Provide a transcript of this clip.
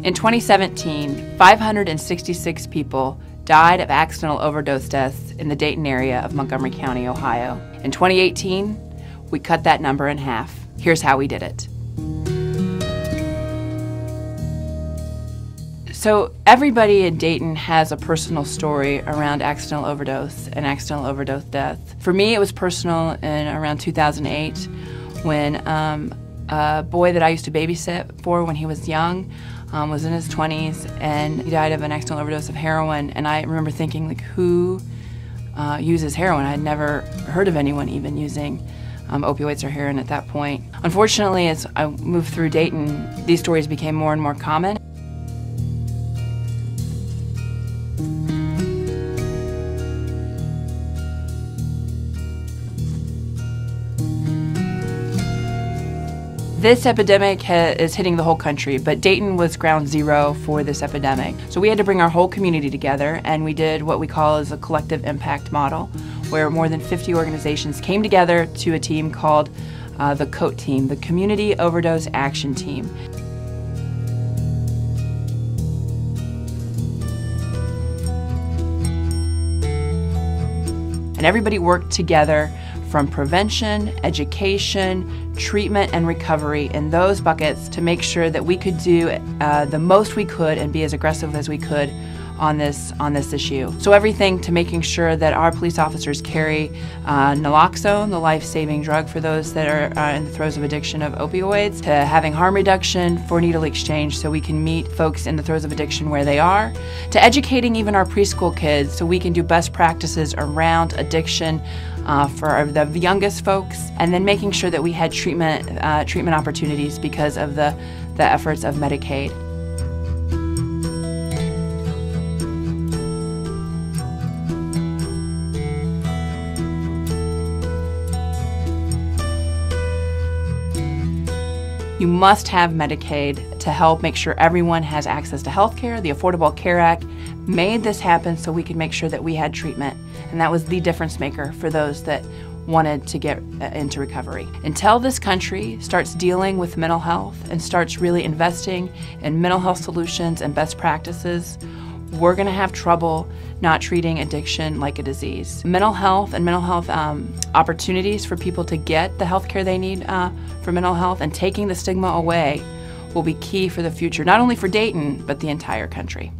In 2017, 566 people died of accidental overdose deaths in the Dayton area of Montgomery County, Ohio. In 2018, we cut that number in half. Here's how we did it. So everybody in Dayton has a personal story around accidental overdose and accidental overdose death. For me, it was personal in around 2008 when a boy that I used to babysit for when he was young was in his 20s, and he died of an accidental overdose of heroin. And I remember thinking, like, who uses heroin? I had never heard of anyone even using opioids or heroin at that point. Unfortunately, as I moved through Dayton, these stories became more and more common. This epidemic is hitting the whole country, but Dayton was ground zero for this epidemic. So we had to bring our whole community together, and we did what we call as a collective impact model, where more than 50 organizations came together to a team called the COAT team, the Community Overdose Action Team. And everybody worked together from prevention, education, treatment, and recovery in those buckets to make sure that we could do the most we could and be as aggressive as we could on this issue. So everything to making sure that our police officers carry naloxone, the life-saving drug for those that are in the throes of addiction of opioids, to having harm reduction for needle exchange so we can meet folks in the throes of addiction where they are, to educating even our preschool kids so we can do best practices around addiction for the youngest folks, and then making sure that we had treatment opportunities because of the efforts of Medicaid. You must have Medicaid to help make sure everyone has access to health care. The Affordable Care Act made this happen so we could make sure that we had treatment. And that was the difference maker for those that wanted to get into recovery. Until this country starts dealing with mental health and starts really investing in mental health solutions and best practices, we're going to have trouble not treating addiction like a disease. Mental health and mental health opportunities for people to get the health care they need for mental health and taking the stigma away will be key for the future, not only for Dayton, but the entire country.